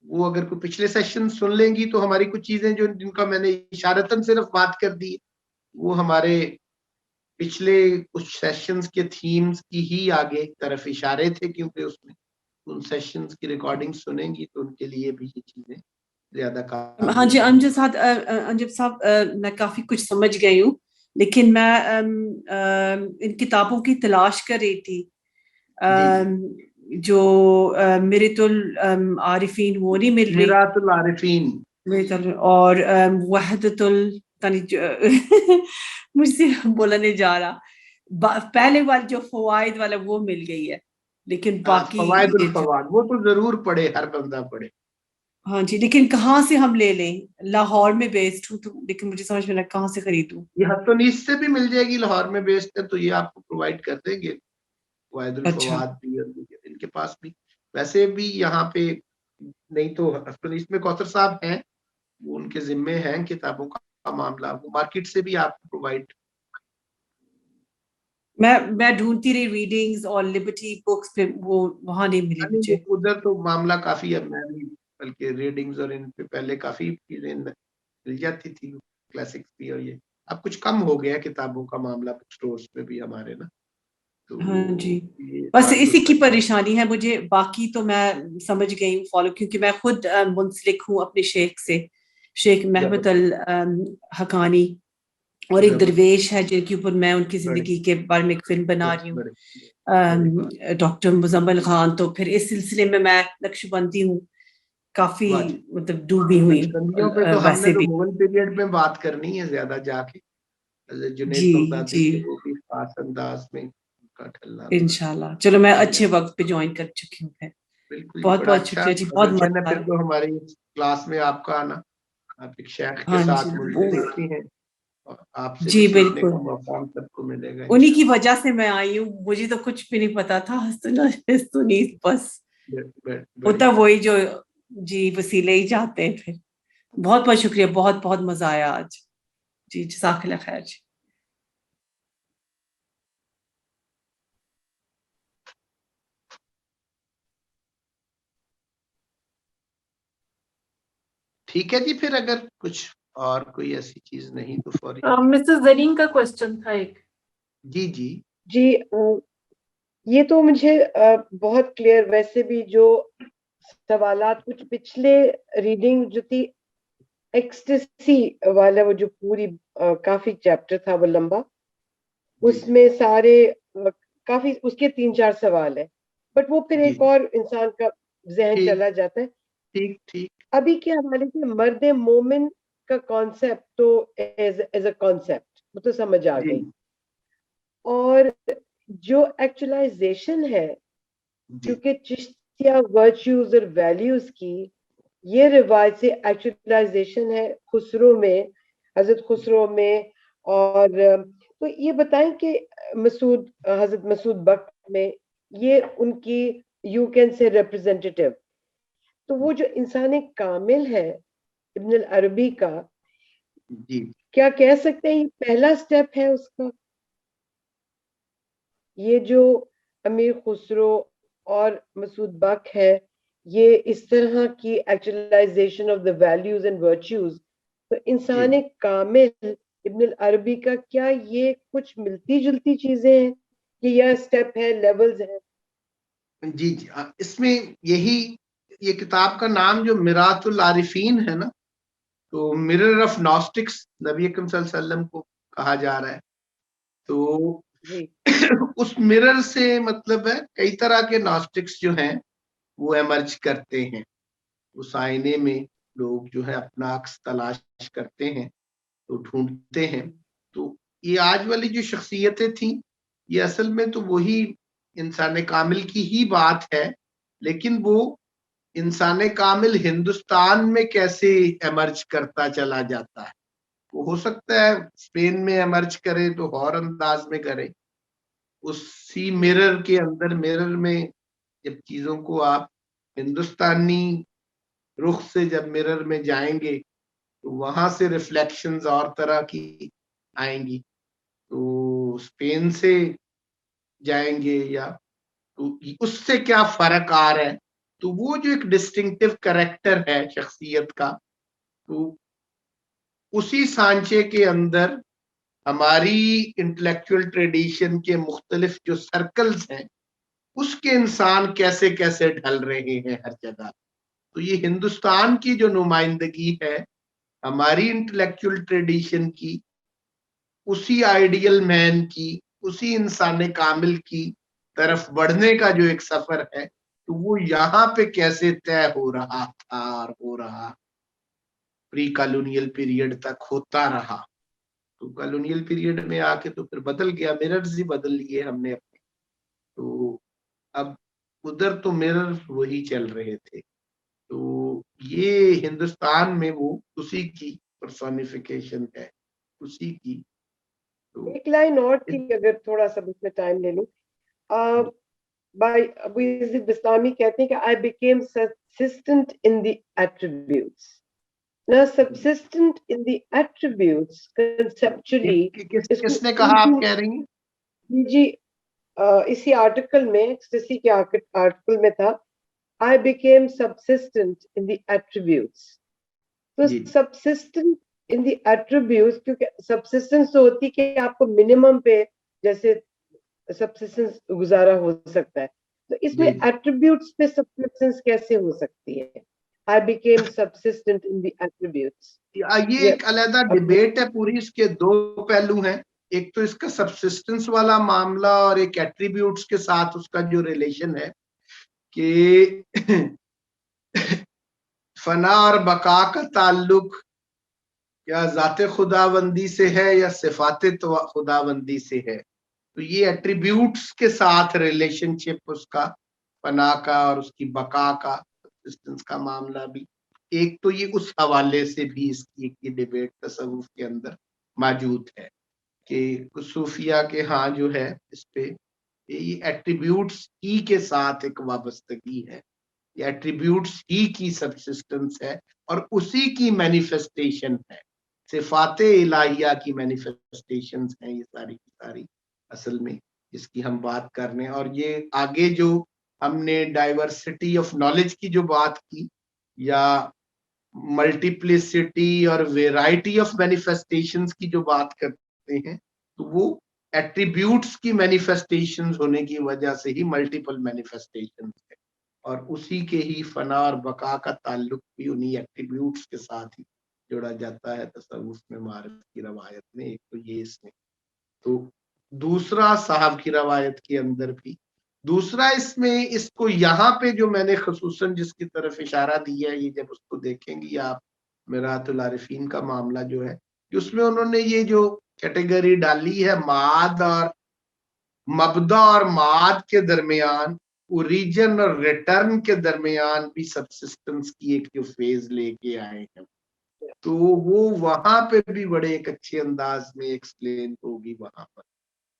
وہ اگر کوئی پچھلے سیشن سن لیں گی تو ہماری کچھ چیزیں جو جن کا میں نے اشارتاً صرف بات کر دی وہ ہمارے پچھلے کچھ سیشنز کے تھیمز کی ہی آگے طرف اشارے تھے, کیونکہ اس میں ان سیشنز کی ریکارڈنگ سنیں گی تو ان کے لیے بھی یہ چیزیں زیادہ کار. ہاں جی انجب صاحب, میں کافی کچھ سمجھ گئی ہوں, لیکن میں ان کتابوں کی تلاش کر رہی تھی جو میرۃ العارفین وہ نہیں مل رہی, میرات العارفین اور وحدت مجھ سے بولا نہیں جا رہا, پہلے والا جو فوائد والا وہ مل گئی ہے, لیکن باقی فوائد الفوائد وہ تو ضرور پڑھے, ہر بندہ پڑھے. ہاں جی, لیکن کہاں سے ہم لے لیں؟ لاہور میں بیسڈ ہوں تو, لیکن مجھے سمجھ میں نہ کہاں سے خریدوں. یہ ہفتونیس سے بھی مل جائے گی, لاہور میں بیسڈ ہے تو یہ آپ کو پرووائڈ کر دیں گے. فوائد اچھا الفواد بھی ان کے پاس بھی, ویسے بھی یہاں پہ نہیں تو ہفتونیس میں کوثر صاحب ہیں, وہ ان کے ذمے ہیں کتابوں کا معاملہ, وہ مارکیٹ سے بھی آپ کو پرووائڈ. میں ڈھونڈتی رہی ریڈنگز اور لبرٹی بکس پہ, وہ وہاں نہیں ملی مجھے. ادھر تو معاملہ کافی ہے, میں بھی بلکہ ریڈنگز اور ان پہ پہلے کافی چیزیں مل جاتی تھی, کلاسکس بھی, اور یہ اب کچھ کم ہو گیا کتابوں کا معاملہ بک سٹورز پہ بھی ہمارے نا. ہاں جی, بس اسی کی پریشانی ہے مجھے, باقی تو میں سمجھ گئی ہوں فالو, کیونکہ میں خود منسلک ہوں اپنے شیخ سے, شیخ محمد الحقانی, اور ایک درویش ہے جن کے اوپر میں ان کی زندگی کے بارے میں ایک فلم بنا رہی ہوں, ڈاکٹر مزمل خان. تو پھر اس سلسلے میں نقش بندی ہوں, کافی مطلب ڈوبی ہوئی پہ تو ہم نے ویسے تو بھی. مغل پیریڈ میں بات کرنی ہے زیادہ جا کے, جنید بغدادی کے وہ بھی خاص انداز میں انشاءاللہ. چلو میں اچھے وقت پہ جوائن کر چکی ہوں. بالکل, بہت بڑا بہت اچھا شکریہ جی, بہت مزہ پھر آیا. تو ہماری کلاس میں آپ کا آنا, آپ ایک شیخ کے ہاں ساتھ جی, منسلک بھی ہیں, اور آپ سے بھی جی سیکھنے بالکل, کا موقع ہم سب کو ملے گا انہی کی وجہ سے میں آئی ہوں, مجھے تو کچھ بھی نہیں پتا تھا. ہستونیس بس ہوتا وہی جو جی وسیلے ہی جاتے ہیں. پھر بہت بہت شکریہ, بہت بہت مزہ آیا آج جی, جزاک اللہ خیر جی. ٹھیک ہے جی, پھر اگر کچھ اور کوئی ایسی چیز نہیں تو فوری. مسز زرین کا کوشچن تھا ایک. جی جی جی, یہ تو مجھے بہت کلیئر, ویسے بھی جو سوالات کچھ پچھلے ریڈنگ جو تھی ایکسٹیسی والا, وہ جو پوری کافی چیپٹر تھا وہ لمبا, اس میں سارے کافی اس کے 3-4 سوال ہے, بٹ وہ پھر ایک اور انسان کا ذہن چلا جاتا ہے. ٹھیک ابھی کیا ہمارے مرد مومن کا کانسیپٹ تو ایز اے کانسیپٹ وہ تو سمجھ آ گئی, اور جو ایکچولائزیشن ہے کیونکہ چشتیہ ورچوز اور ویلیوز کی یہ روایت سے ایکچولائزیشن ہے خسرو میں, حضرت خسرو میں. اور تو یہ بتائیں کہ حضرت مسعود بخت میں یہ ان کی یو کین سے ریپرزینٹیٹیو. تو وہ جو انسان کامل ہے ابن العربی کا، جی کیا کہہ سکتے ہیں یہ پہلا سٹیپ ہے اس کا؟ یہ جو امیر خسرو اور مسعود بخت ہے، یہ اس طرح کی actualisation of the values and virtues, تو انسان کامل ابن العربی کا کیا یہ کچھ ملتی جلتی چیزیں ہیں کہ یہ سٹیپ ہے، لیولز ہیں؟ جی جی اس میں یہی یہ کتاب کا نام جو مرات العارفین ہے نا، تو مرر آف ناسٹکس نبی اکرم صلی اللہ علیہ وسلم کو کہا جا رہا ہے. تو جی اس مرر سے مطلب ہے کئی طرح کے ناسٹکس جو ہیں وہ ایمرج کرتے ہیں. اس آئینے میں لوگ جو ہے اپنا عکس تلاش کرتے ہیں تو ڈھونڈتے ہیں. تو یہ آج والی جو شخصیتیں تھیں یہ اصل میں تو وہی انسان کامل کی ہی بات ہے، لیکن وہ انسان کامل ہندوستان میں کیسے ایمرج کرتا چلا جاتا ہے. وہ ہو سکتا ہے اسپین میں ایمرج کرے تو اور انداز میں کرے. اسی مرر کے اندر مرر میں جب چیزوں کو آپ ہندوستانی رخ سے جب مرر میں جائیں گے تو وہاں سے ریفلیکشنز اور طرح کی آئیں گی. تو اسپین سے جائیں گے یا تو اس سے کیا فرق آ رہا ہے، تو وہ جو ایک ڈسٹنکٹیو کریکٹر ہے شخصیت کا، تو اسی سانچے کے اندر ہماری انٹلیکچوئل ٹریڈیشن کے مختلف جو سرکلز ہیں اس کے انسان کیسے کیسے ڈھل رہے ہیں ہر جگہ. تو یہ ہندوستان کی جو نمائندگی ہے ہماری انٹلیکچوئل ٹریڈیشن کی، اسی آئیڈیل مین کی، اسی انسان کامل کی طرف بڑھنے کا جو ایک سفر ہے، تو وہ یہاں پہ کیسے طے ہو رہا تھا اور ہو رہا پری کالونیل پیریڈ تک ہوتا رہا. تو کالونیل پیریڈ میں آ کے تو پھر بدل گیا، مررز ہی بدل لیے ہم نے اپنے. تو اب ادھر تو مرر وہی چل رہے تھے. تو یہ ہندوستان میں وہ اسی کی پرسونیفیکیشن ہے، اسی کی. تو ایک لائن اور تھی اگر تھوڑا سا اس میں ٹائم لے لوں. ابو یزید بستامی کہتے ہیں کہ I became subsistent in the attributes. Now subsistent in the attributes conceptually کس نے کہا آپ کہہ رہی ہیں؟ جی اسی آرٹیکل میں ایکسٹیسی کے آرٹیکل میں تھا I became subsistent in the attributes. تو subsistent in the attributes کیونکہ subsistence تو ہوتی کہ آپ کو منیمم پہ جیسے subsistence گزارا ہو سکتا ہے، تو اس میں attributes پہ subsistence کیسے ہو سکتی ہے؟ I became subsistent in the attributes. یہ ایک علیحدہ ڈیبیٹ ہے پوری، اس کے دو پہلو ہیں. ایک تو اس کا سبسسٹنس والا معاملہ اور ایک ایٹریبیوٹس کے ساتھ اس کا جو ریلیشن ہے کہ فنا اور بقا کا تعلق یا ذات خداوندی سے ہے یا صفات خداوندی سے ہے. تو یہ ایٹریبیوٹس کے ساتھ ریلیشن شپ اس کا فنا کا اور اس کی بقا کا سبسسٹنس کا معاملہ بھی ایک تو یہ اس حوالے سے بھی اس کی ایک ڈیبیٹ تصوف کے اندر موجود ہے کہ صوفیہ کے ہاں جو ہے اس پہ یہ ایٹریبیوٹس ہی کے ساتھ ایک وابستگی ہے، یہ ایٹریبیوٹس ہی کی سبسسٹنس ہے اور اسی کی مینیفیسٹیشن ہے، صفات الہیہ کی مینیفیسٹیشنز ہیں یہ ساری کی ساری اصل میں جس کی ہم بات کر رہے ہیں. اور یہ آگے جو ہم نے ڈائیورسٹی آف نالج کی جو بات کی یا ملٹیپلسٹی اور ویرائٹی آف مینیفیسٹیشنز کی جو بات کرتے ہیں، تو وہ ایٹریبیوٹس کی مینیفیسٹیشنز ہونے کی وجہ سے ہی ملٹیپل مینیفیسٹیشنز ہے، اور اسی کے ہی فنا اور بقا کا تعلق بھی انہی ایٹریبیوٹس کے ساتھ ہی جوڑا جاتا ہے تصوف میں معرفت کی روایت میں. ایک تو یہ اس میں، تو دوسرا صاحب کی روایت کے اندر بھی دوسرا اس میں اس کو یہاں پہ جو میں نے خصوصاً جس کی طرف اشارہ دیا ہے، یہ جب اس کو دیکھیں گی آپ مرات العارفین کا معاملہ جو ہے، اس میں انہوں نے یہ جو کیٹیگری ڈالی ہے ماد اور مبدا اور ماد کے درمیان، اوریجن اور ریٹرن کے درمیان بھی سبسسٹنس کی ایک جو فیز لے کے آئے ہیں، تو وہ وہاں پہ بھی بڑے ایک اچھے انداز میں ایکسپلین ہوگی وہاں پر.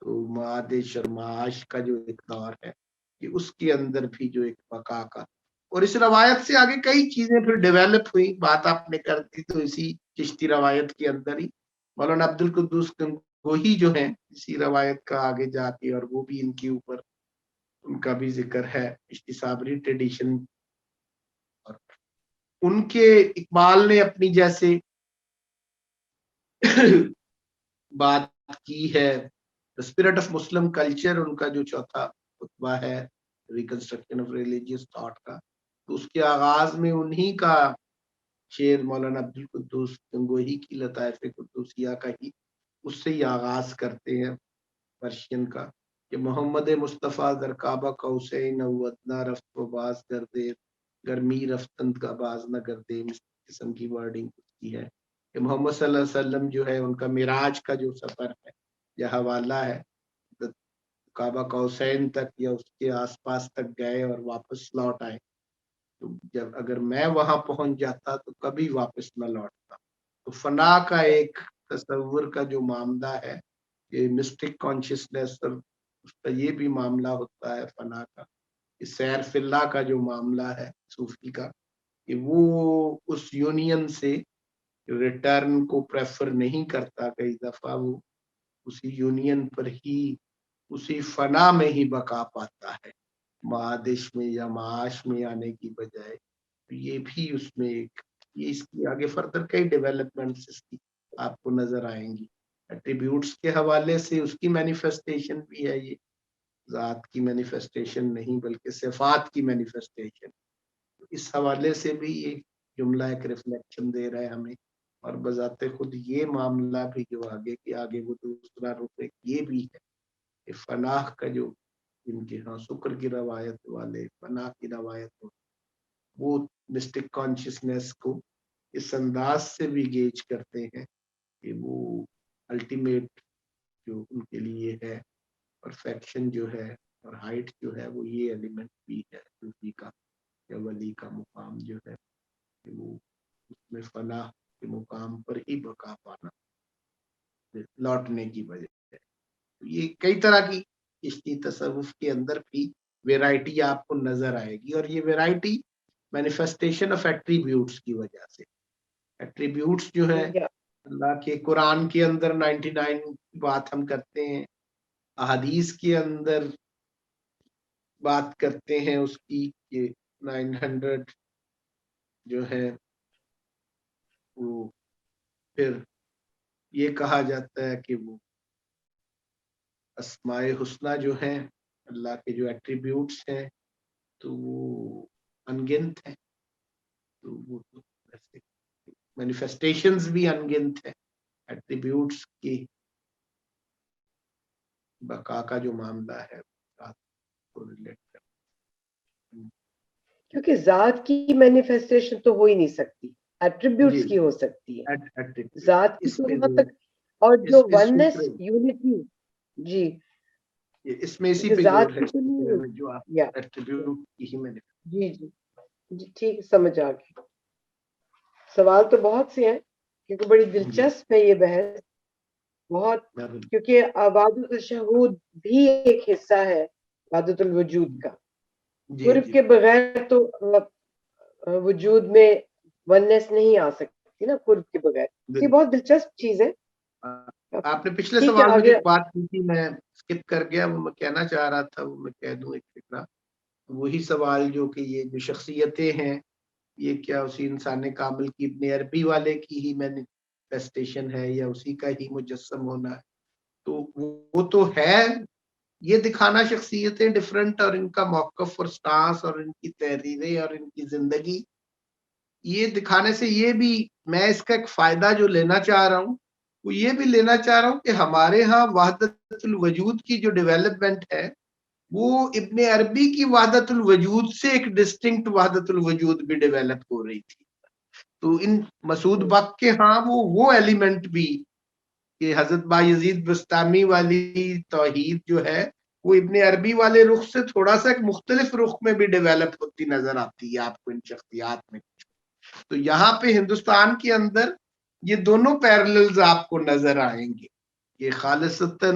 تو معادش اور معاش کا جو ایک دور ہے کہ اس کے اندر بھی جو ایک بقا کا، اور اس روایت سے آگے کئی چیزیں پھر ڈیولپ ہوئی. بات آپ نے کر دی تو اسی چشتی روایت کے اندر ہی مولانا عبد القدوس گنگوہی جو ہیں اسی روایت کا آگے جا کے، اور وہ بھی ان کے اوپر ان کا بھی ذکر ہے چشتی صابری ٹریڈیشن. اور ان کے اقبال نے اپنی جیسے بات کی ہے اسپرٹ آف مسلم کلچر، ان کا جو چوتھا خطبہ ہے ریکنسٹرکشن آف ریلیجیس تھاٹ کا، تو اس کے آغاز میں انہی کا شعر مولانا عبد القدوس گنگوہی کی لطائف قدوسیہ کا ہی اس سے ہی آغاز کرتے ہیں پرشین کا کہ محمد مصطفیٰ در کعبہ قوسین او ادنیٰ رفت و باز گردے گرمی رفتند کا باز نہ گردے، اس قسم کی ورڈنگ اس کی ہے کہ محمد صلی اللہ علیہ وسلم جو ہے ان کا معراج کا جو سفر ہے یا حوالہ ہے، کعبہ قوسین تک یا اس کے آس پاس تک گئے اور واپس لوٹ آئے، تو جب اگر میں وہاں پہنچ جاتا تو کبھی واپس نہ لوٹتا. تو فنا کا ایک تصور کا جو معاملہ ہے، یہ مسٹک کانشیسنیس اور اس کا یہ بھی معاملہ ہوتا ہے فنا کا، سیر فی اللہ کا جو معاملہ ہے صوفی کا، کہ وہ اس یونین سے ریٹرن کو پریفر نہیں کرتا، کئی دفعہ وہ اسی یونین پر ہی اسی فنا میں ہی بقا پاتا ہے معادش میں یا معاش میں آنے کی بجائے. یہ بھی اس میں ایک یہ اس کی آگے فردر کئی ڈیولپمنٹس اس کی آپ کو نظر آئیں گی. ایٹریبیوٹس کے حوالے سے اس کی مینیفیسٹیشن بھی ہے، یہ ذات کی مینیفیسٹیشن نہیں بلکہ صفات کی مینیفیسٹیشن. اس حوالے سے بھی یہ جملہ ایک ریفلیکشن دے رہا ہے ہمیں، اور بذات خود یہ معاملہ بھی جو آگے کے آگے وہ دوسرا رخ ایک یہ بھی ہے کہ فلاح کا جو ان کے ہاں شکر کی روایت والے فلاح کی روایت ہو، وہ مسٹک کانشیسنیس کو اس انداز سے بھی گیج کرتے ہیں کہ وہ الٹیمیٹ جو ان کے لیے ہے پرفیکشن جو ہے اور ہائٹ جو ہے وہ یہ ایلیمنٹ بھی ہے صوفی کا یا ولی کا مقام جو ہے کہ وہ اس میں فلاح کے مقام پر ہی بقا پانا لوٹنے کی وجہ ہے. یہ کئی طرح کی چشتی تصوف کے اندر بھی ویرائٹی آپ کو نظر آئے گی، اور یہ ویرائٹی مینیفیسٹیشن آف ایٹریبیوٹس کی وجہ سے. ایٹریبیوٹس جو ہے اللہ کے قرآن کے اندر 99 کی بات ہم کرتے ہیں، احادیث کے اندر بات کرتے ہیں اس کی کہ 900 جو ہے وہ پھر یہ کہا جاتا ہے کہ وہ اسماء حسنہ جو ہیں اللہ کے جو ایٹریبیوٹس ہیں تو وہ انگنت ہیں، تو وہ مینیفیسٹیشنز بھی انگنت ہیں. ایٹریبیوٹس کی بقا کا جو معاملہ ہے کیونکہ ذات کی مینیفیسٹیشن تو ہو ہی نہیں سکتی، ایٹریبیوٹس کی ہو سکتی ہے، ذات کی تو وہاں تک، اور جو وننس یونٹی جی اس میں اسی پہ ذات زور ہے جو آپ یا ایٹریبیوٹ کی ہی جی جی جی ٹھیک سمجھ آ گئی. سوال تو بہت سے ہیں کیونکہ بڑی دلچسپ ہے یہ بحث بہت، کیونکہ وحدت الشہود بھی ایک حصہ ہے وحدت الوجود کا. قرب کے بغیر تو وجود میں وننس نہیں آ سکتی نا، قرب کے بغیر. یہ بہت دلچسپ چیز ہے. آپ نے پچھلے سوال میں جو بات کی تھی میں اسکپ کر گیا، وہ میں کہنا چاہ رہا تھا، وہ میں کہہ دوں ایک فکرہ. وہی سوال جو کہ یہ جو شخصیتیں ہیں یہ کیا اسی انسان کامل کی ابن عربی والے کی ہی مینیفیسٹیشن ہے یا اسی کا ہی مجسم ہونا ہے؟ تو وہ تو ہے، یہ دکھانا شخصیتیں ڈفرنٹ اور ان کا موقف اور سٹانس اور ان کی تحریریں اور ان کی زندگی، یہ دکھانے سے یہ بھی میں اس کا ایک فائدہ جو لینا چاہ رہا ہوں وہ یہ بھی لینا چاہ رہا ہوں کہ ہمارے ہاں وحدت الوجود کی جو ڈیولپمنٹ ہے وہ ابن عربی کی وحدت الوجود سے ایک ڈسٹنکٹ وحدت الوجود بھی ڈیولپ ہو رہی تھی. تو ان مسعود بک کے ہاں وہ ایلیمنٹ بھی کہ حضرت بایزید بستامی والی توحید جو ہے وہ ابن عربی والے رخ سے تھوڑا سا ایک مختلف رخ میں بھی ڈیولپ ہوتی نظر آتی ہے آپ کو ان شخصیات میں. تو یہاں پہ ہندوستان کے اندر یہ دونوں پیرللز آپ کو نظر آئیں گے کہ خالصتاً